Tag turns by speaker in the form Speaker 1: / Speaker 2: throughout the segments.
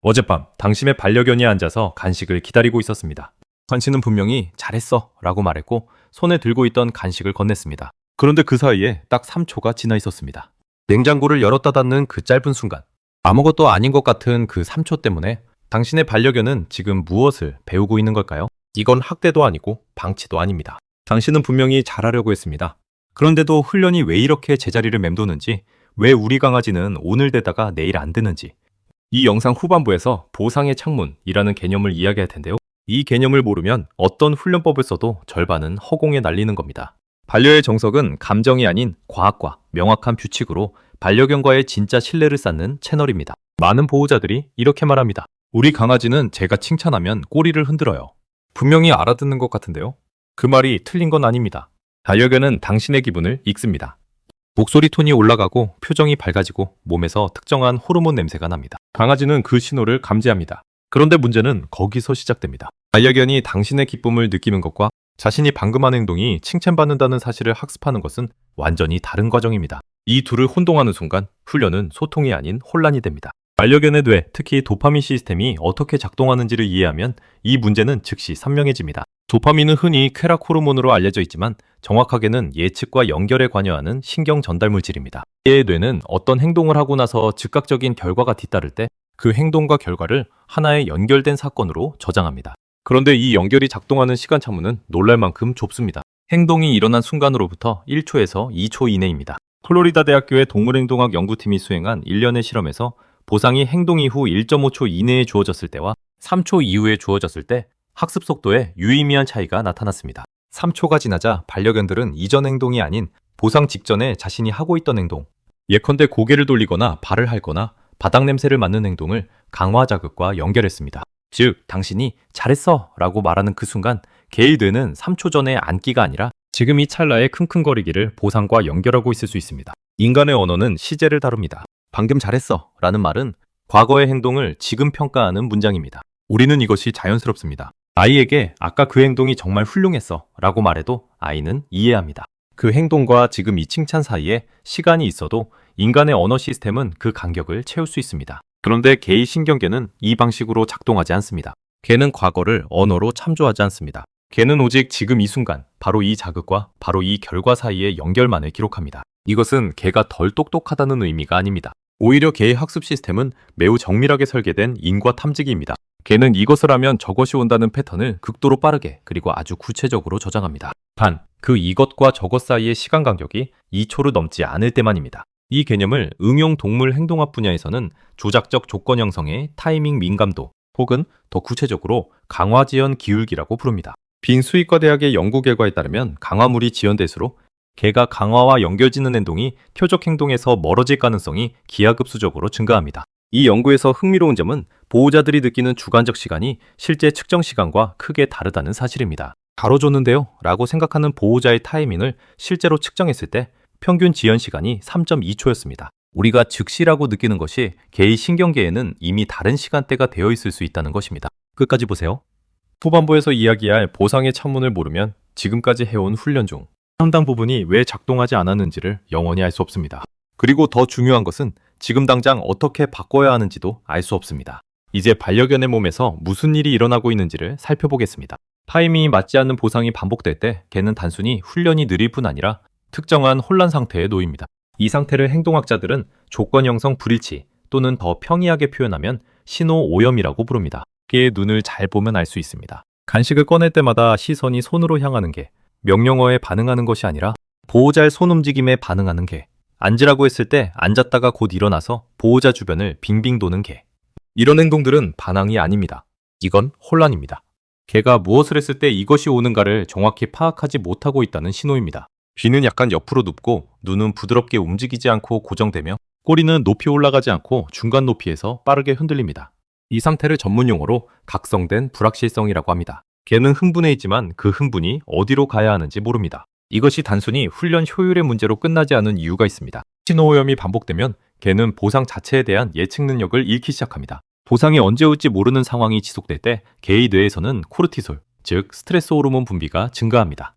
Speaker 1: 어젯밤 당신의 반려견이 앉아서 간식을 기다리고 있었습니다. 당신은 분명히 잘했어 라고 말했고 손에 들고 있던 간식을 건넸습니다. 그런데 그 사이에 딱 3초가 지나 있었습니다. 냉장고를 열었다 닫는 그 짧은 순간, 아무것도 아닌 것 같은 그 3초 때문에 당신의 반려견은 지금 무엇을 배우고 있는 걸까요? 이건 학대도 아니고 방치도 아닙니다. 당신은 분명히 잘하려고 했습니다. 그런데도 훈련이 왜 이렇게 제자리를 맴도는지, 왜 우리 강아지는 오늘 되다가 내일 안 되는지, 이 영상 후반부에서 보상의 창문이라는 개념을 이야기할 텐데요. 이 개념을 모르면 어떤 훈련법을 써도 절반은 허공에 날리는 겁니다. 반려의 정석은 감정이 아닌 과학과 명확한 규칙으로 반려견과의 진짜 신뢰를 쌓는 채널입니다. 많은 보호자들이 이렇게 말합니다. 우리 강아지는 제가 칭찬하면 꼬리를 흔들어요. 분명히 알아듣는 것 같은데요. 그 말이 틀린 건 아닙니다. 반려견은 당신의 기분을 읽습니다. 목소리 톤이 올라가고 표정이 밝아지고 몸에서 특정한 호르몬 냄새가 납니다. 강아지는 그 신호를 감지합니다. 그런데 문제는 거기서 시작됩니다. 반려견이 당신의 기쁨을 느끼는 것과 자신이 방금 한 행동이 칭찬받는다는 사실을 학습하는 것은 완전히 다른 과정입니다. 이 둘을 혼동하는 순간 훈련은 소통이 아닌 혼란이 됩니다. 반려견의 뇌, 특히 도파민 시스템이 어떻게 작동하는지를 이해하면 이 문제는 즉시 선명해집니다. 도파민은 흔히 쾌락 호르몬으로 알려져 있지만 정확하게는 예측과 연결에 관여하는 신경 전달 물질입니다. 개의 뇌는 어떤 행동을 하고 나서 즉각적인 결과가 뒤따를 때 그 행동과 결과를 하나의 연결된 사건으로 저장합니다. 그런데 이 연결이 작동하는 시간 차문은 놀랄 만큼 좁습니다. 행동이 일어난 순간으로부터 1초에서 2초 이내입니다. 플로리다 대학교의 동물행동학 연구팀이 수행한 일련의 실험에서 보상이 행동 이후 1.5초 이내에 주어졌을 때와 3초 이후에 주어졌을 때 학습 속도에 유의미한 차이가 나타났습니다. 3초가 지나자 반려견들은 이전 행동이 아닌 보상 직전에 자신이 하고 있던 행동, 예컨대 고개를 돌리거나 발을 핥거나 바닥 냄새를 맡는 행동을 강화 자극과 연결했습니다. 즉, 당신이 잘했어 라고 말하는 그 순간 개의 뇌는 3초 전에 앉기가 아니라 지금 이 찰나의 킁킁거리기를 보상과 연결하고 있을 수 있습니다. 인간의 언어는 시제를 다룹니다. 방금 잘했어 라는 말은 과거의 행동을 지금 평가하는 문장입니다. 우리는 이것이 자연스럽습니다. 아이에게 아까 그 행동이 정말 훌륭했어 라고 말해도 아이는 이해합니다. 그 행동과 지금 이 칭찬 사이에 시간이 있어도 인간의 언어 시스템은 그 간격을 채울 수 있습니다. 그런데 개의 신경계는 이 방식으로 작동하지 않습니다. 개는 과거를 언어로 참조하지 않습니다. 개는 오직 지금 이 순간, 바로 이 자극과 바로 이 결과 사이의 연결만을 기록합니다. 이것은 개가 덜 똑똑하다는 의미가 아닙니다. 오히려 개의 학습 시스템은 매우 정밀하게 설계된 인과 탐지기입니다. 개는 이것을 하면 저것이 온다는 패턴을 극도로 빠르게 그리고 아주 구체적으로 저장합니다. 단, 그 이것과 저것 사이의 시간 간격이 2초를 넘지 않을 때만입니다. 이 개념을 응용 동물 행동학 분야에서는 조작적 조건 형성의 타이밍 민감도 혹은 더 구체적으로 강화 지연 기울기라고 부릅니다. 빈수의과 대학의 연구 결과에 따르면 강화물이 지연될수록 개가 강화와 연결짓는 행동이 표적 행동에서 멀어질 가능성이 기하급수적으로 증가합니다. 이 연구에서 흥미로운 점은 보호자들이 느끼는 주관적 시간이 실제 측정 시간과 크게 다르다는 사실입니다. 가로줬는데요 라고 생각하는 보호자의 타이밍을 실제로 측정했을 때 평균 지연 시간이 3.2초였습니다. 우리가 즉시라고 느끼는 것이 개의 신경계에는 이미 다른 시간대가 되어 있을 수 있다는 것입니다. 끝까지 보세요. 후반부에서 이야기할 보상의 창문을 모르면 지금까지 해온 훈련 중 상당 부분이 왜 작동하지 않았는지를 영원히 알 수 없습니다. 그리고 더 중요한 것은 지금 당장 어떻게 바꿔야 하는지도 알 수 없습니다. 이제 반려견의 몸에서 무슨 일이 일어나고 있는지를 살펴보겠습니다. 타이밍이 맞지 않는 보상이 반복될 때 개는 단순히 훈련이 느릴 뿐 아니라 특정한 혼란 상태에 놓입니다. 이 상태를 행동학자들은 조건 형성 불일치 또는 더 평이하게 표현하면 신호 오염이라고 부릅니다. 개의 눈을 잘 보면 알 수 있습니다. 간식을 꺼낼 때마다 시선이 손으로 향하는 개, 명령어에 반응하는 것이 아니라 보호자의 손 움직임에 반응하는 개, 앉으라고 했을 때 앉았다가 곧 일어나서 보호자 주변을 빙빙 도는 개. 이런 행동들은 반항이 아닙니다. 이건 혼란입니다. 개가 무엇을 했을 때 이것이 오는가를 정확히 파악하지 못하고 있다는 신호입니다. 귀는 약간 옆으로 눕고 눈은 부드럽게 움직이지 않고 고정되며 꼬리는 높이 올라가지 않고 중간 높이에서 빠르게 흔들립니다. 이 상태를 전문 용어로 각성된 불확실성이라고 합니다. 개는 흥분해 있지만 그 흥분이 어디로 가야 하는지 모릅니다. 이것이 단순히 훈련 효율의 문제로 끝나지 않은 이유가 있습니다. 신호오염이 반복되면 개는 보상 자체에 대한 예측 능력을 잃기 시작합니다. 보상이 언제 올지 모르는 상황이 지속될 때 개의 뇌에서는 코르티솔, 즉 스트레스 호르몬 분비가 증가합니다.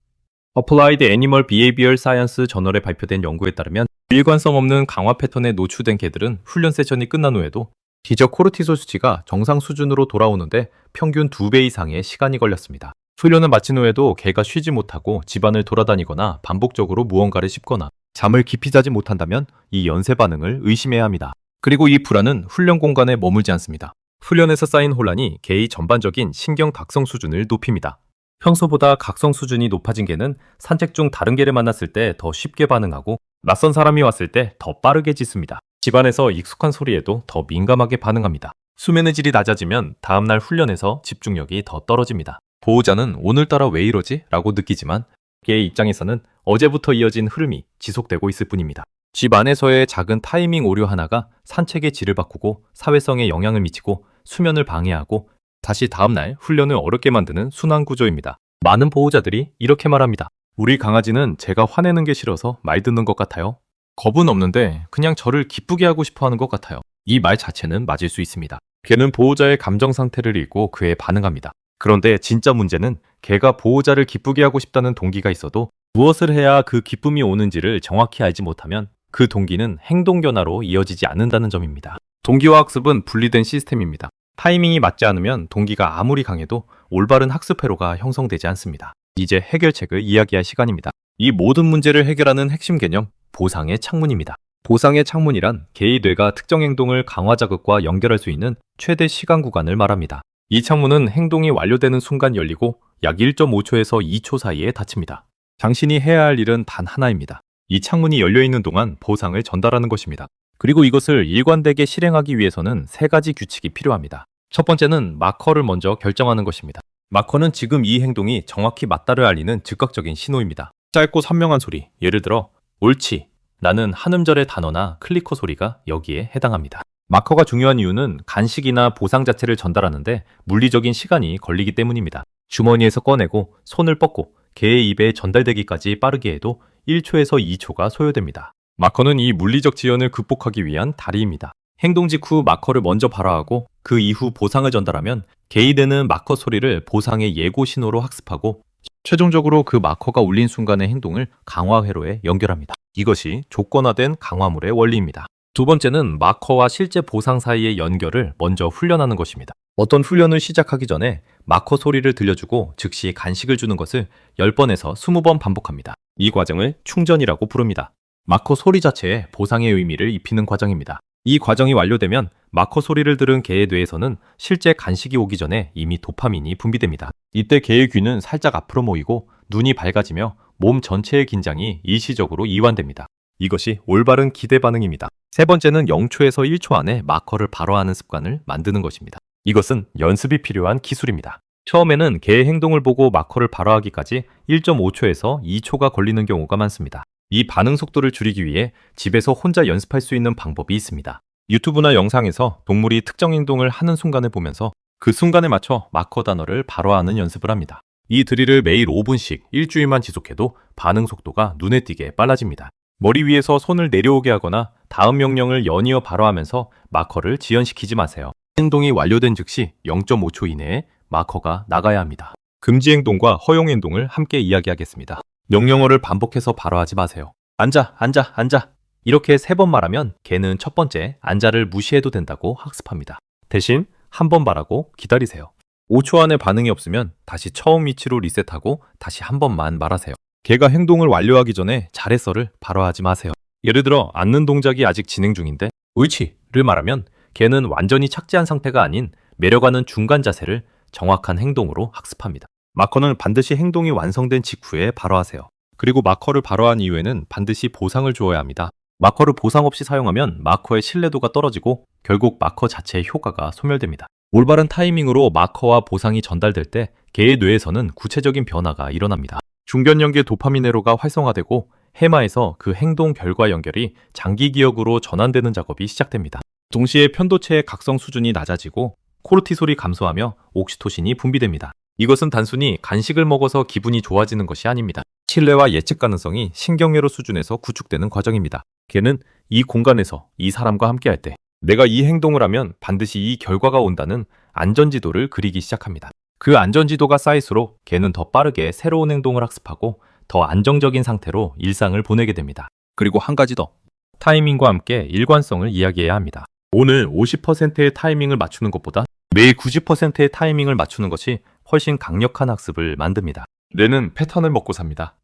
Speaker 1: Applied Animal Behavior Science 저널에 발표된 연구에 따르면 일관성 없는 강화 패턴에 노출된 개들은 훈련 세션이 끝난 후에도 기저 코르티솔 수치가 정상 수준으로 돌아오는데 평균 2배 이상의 시간이 걸렸습니다. 훈련을 마친 후에도 개가 쉬지 못하고 집안을 돌아다니거나 반복적으로 무언가를 씹거나 잠을 깊이 자지 못한다면 이 연쇄 반응을 의심해야 합니다. 그리고 이 불안은 훈련 공간에 머물지 않습니다. 훈련에서 쌓인 혼란이 개의 전반적인 신경 각성 수준을 높입니다. 평소보다 각성 수준이 높아진 개는 산책 중 다른 개를 만났을 때 더 쉽게 반응하고 낯선 사람이 왔을 때 더 빠르게 짖습니다. 집안에서 익숙한 소리에도 더 민감하게 반응합니다. 수면의 질이 낮아지면 다음날 훈련에서 집중력이 더 떨어집니다. 보호자는 오늘따라 왜 이러지? 라고 느끼지만 개의 입장에서는 어제부터 이어진 흐름이 지속되고 있을 뿐입니다. 집 안에서의 작은 타이밍 오류 하나가 산책의 질을 바꾸고 사회성에 영향을 미치고 수면을 방해하고 다시 다음날 훈련을 어렵게 만드는 순환 구조입니다. 많은 보호자들이 이렇게 말합니다. 우리 강아지는 제가 화내는 게 싫어서 말 듣는 것 같아요. 겁은 없는데 그냥 저를 기쁘게 하고 싶어 하는 것 같아요. 이 말 자체는 맞을 수 있습니다. 개는 보호자의 감정 상태를 읽고 그에 반응합니다. 그런데 진짜 문제는 개가 보호자를 기쁘게 하고 싶다는 동기가 있어도 무엇을 해야 그 기쁨이 오는지를 정확히 알지 못하면 그 동기는 행동 변화로 이어지지 않는다는 점입니다. 동기와 학습은 분리된 시스템입니다. 타이밍이 맞지 않으면 동기가 아무리 강해도 올바른 학습 회로가 형성되지 않습니다. 이제 해결책을 이야기할 시간입니다. 이 모든 문제를 해결하는 핵심 개념, 보상의 창문입니다. 보상의 창문이란 개의 뇌가 특정 행동을 강화 자극과 연결할 수 있는 최대 시간 구간을 말합니다. 이 창문은 행동이 완료되는 순간 열리고 약 1.5초에서 2초 사이에 닫힙니다. 당신이 해야 할 일은 단 하나입니다. 이 창문이 열려있는 동안 보상을 전달하는 것입니다. 그리고 이것을 일관되게 실행하기 위해서는 3가지 규칙이 필요합니다. 첫 번째는 마커를 먼저 결정하는 것입니다. 마커는 지금 이 행동이 정확히 맞다를 알리는 즉각적인 신호입니다. 짧고 선명한 소리, 예를 들어 옳지, 라는 한 음절의 단어나 클리커 소리가 여기에 해당합니다. 마커가 중요한 이유는 간식이나 보상 자체를 전달하는데 물리적인 시간이 걸리기 때문입니다. 주머니에서 꺼내고 손을 뻗고 개의 입에 전달되기까지 빠르게 해도 1초에서 2초가 소요됩니다. 마커는 이 물리적 지연을 극복하기 위한 다리입니다. 행동 직후 마커를 먼저 발화하고 그 이후 보상을 전달하면 개의 뇌는 마커 소리를 보상의 예고 신호로 학습하고 최종적으로 그 마커가 울린 순간의 행동을 강화 회로에 연결합니다. 이것이 조건화된 강화물의 원리입니다. 두 번째는 마커와 실제 보상 사이의 연결을 먼저 훈련하는 것입니다. 어떤 훈련을 시작하기 전에 마커 소리를 들려주고 즉시 간식을 주는 것을 10번에서 20번 반복합니다. 이 과정을 충전이라고 부릅니다. 마커 소리 자체에 보상의 의미를 입히는 과정입니다. 이 과정이 완료되면 마커 소리를 들은 개의 뇌에서는 실제 간식이 오기 전에 이미 도파민이 분비됩니다. 이때 개의 귀는 살짝 앞으로 모이고 눈이 밝아지며 몸 전체의 긴장이 일시적으로 이완됩니다. 이것이 올바른 기대 반응입니다. 세 번째는 0초에서 1초 안에 마커를 발화하는 습관을 만드는 것입니다. 이것은 연습이 필요한 기술입니다. 처음에는 개의 행동을 보고 마커를 발화하기까지 1.5초에서 2초가 걸리는 경우가 많습니다. 이 반응 속도를 줄이기 위해 집에서 혼자 연습할 수 있는 방법이 있습니다. 유튜브나 영상에서 동물이 특정 행동을 하는 순간을 보면서 그 순간에 맞춰 마커 단어를 발화하는 연습을 합니다. 이 드릴을 매일 5분씩 일주일만 지속해도 반응 속도가 눈에 띄게 빨라집니다. 머리 위에서 손을 내려오게 하거나 다음 명령을 연이어 발화하면서 마커를 지연시키지 마세요. 행동이 완료된 즉시 0.5초 이내에 마커가 나가야 합니다. 금지 행동과 허용 행동을 함께 이야기하겠습니다. 명령어를 반복해서 발화하지 마세요. 앉아, 앉아, 앉아. 이렇게 3번 말하면 개는 첫 번째 앉아를 무시해도 된다고 학습합니다. 대신 한 번 말하고 기다리세요. 5초 안에 반응이 없으면 다시 처음 위치로 리셋하고 다시 한 번만 말하세요. 개가 행동을 완료하기 전에 잘했어를 발화하지 마세요. 예를 들어 앉는 동작이 아직 진행 중인데 옳지를 말하면 개는 완전히 착지한 상태가 아닌 내려가는 중간 자세를 정확한 행동으로 학습합니다. 마커는 반드시 행동이 완성된 직후에 발화하세요. 그리고 마커를 발화한 이후에는 반드시 보상을 주어야 합니다. 마커를 보상 없이 사용하면 마커의 신뢰도가 떨어지고 결국 마커 자체의 효과가 소멸됩니다. 올바른 타이밍으로 마커와 보상이 전달될 때 개의 뇌에서는 구체적인 변화가 일어납니다. 중견연계 도파민 회로가 활성화되고 해마에서 그 행동 결과 연결이 장기 기억으로 전환되는 작업이 시작됩니다. 동시에 편도체의 각성 수준이 낮아지고 코르티솔이 감소하며 옥시토신이 분비됩니다. 이것은 단순히 간식을 먹어서 기분이 좋아지는 것이 아닙니다. 신뢰와 예측 가능성이 신경회로 수준에서 구축되는 과정입니다. 개는 이 공간에서 이 사람과 함께할 때 내가 이 행동을 하면 반드시 이 결과가 온다는 안전지도를 그리기 시작합니다. 그 안전지도가 쌓일수록 개는 더 빠르게 새로운 행동을 학습하고 더 안정적인 상태로 일상을 보내게 됩니다. 그리고 한 가지 더. 타이밍과 함께 일관성을 이야기해야 합니다. 오늘 50%의 타이밍을 맞추는 것보다 매일 90%의 타이밍을 맞추는 것이 훨씬 강력한 학습을 만듭니다. 뇌는 패턴을 먹고 삽니다.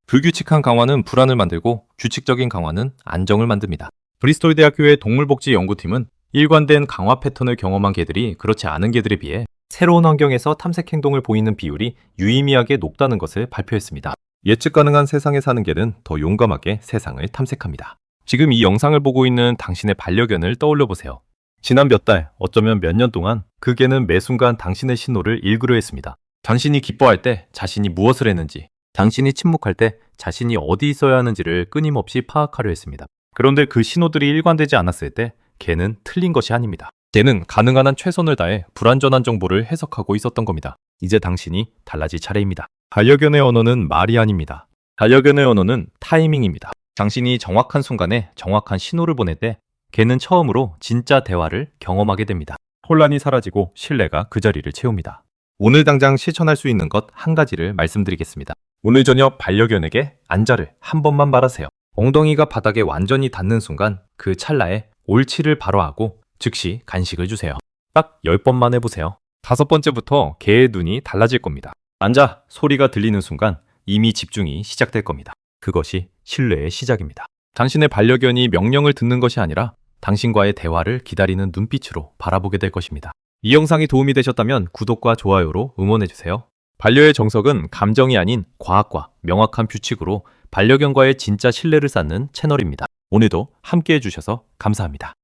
Speaker 1: 불규칙한 강화는 불안을 만들고 규칙적인 강화는 안정을 만듭니다. 브리스톨 대학교의 동물복지 연구팀은 일관된 강화 패턴을 경험한 개들이 그렇지 않은 개들에 비해 새로운 환경에서 탐색 행동을 보이는 비율이 유의미하게 높다는 것을 발표했습니다. 예측 가능한 세상에 사는 개는 더 용감하게 세상을 탐색합니다. 지금 이 영상을 보고 있는 당신의 반려견을 떠올려 보세요. 지난 몇 달, 어쩌면 몇 년 동안 그 개는 매 순간 당신의 신호를 읽으려 했습니다. 당신이 기뻐할 때 자신이 무엇을 했는지, 당신이 침묵할 때 자신이 어디 있어야 하는지를 끊임없이 파악하려 했습니다. 그런데 그 신호들이 일관되지 않았을 때 개는 틀린 것이 아닙니다. 개는 가능한 한 최선을 다해 불완전한 정보를 해석하고 있었던 겁니다. 이제 당신이 달라질 차례입니다. 반려견의 언어는 말이 아닙니다. 반려견의 언어는 타이밍입니다. 당신이 정확한 순간에 정확한 신호를 보낼 때 개는 처음으로 진짜 대화를 경험하게 됩니다. 혼란이 사라지고 신뢰가 그 자리를 채웁니다. 오늘 당장 실천할 수 있는 것 한 가지를 말씀드리겠습니다. 오늘 저녁 반려견에게 앉아를 한 번만 말하세요. 엉덩이가 바닥에 완전히 닿는 순간 그 찰나에 옳지를 바로 하고 즉시 간식을 주세요. 딱 10번만 해보세요. 5번째부터 개의 눈이 달라질 겁니다. 앉아 소리가 들리는 순간 이미 집중이 시작될 겁니다. 그것이 신뢰의 시작입니다. 당신의 반려견이 명령을 듣는 것이 아니라 당신과의 대화를 기다리는 눈빛으로 바라보게 될 것입니다. 이 영상이 도움이 되셨다면 구독과 좋아요로 응원해주세요. 반려의 정석은 감정이 아닌 과학과 명확한 규칙으로 반려견과의 진짜 신뢰를 쌓는 채널입니다. 오늘도 함께 해주셔서 감사합니다.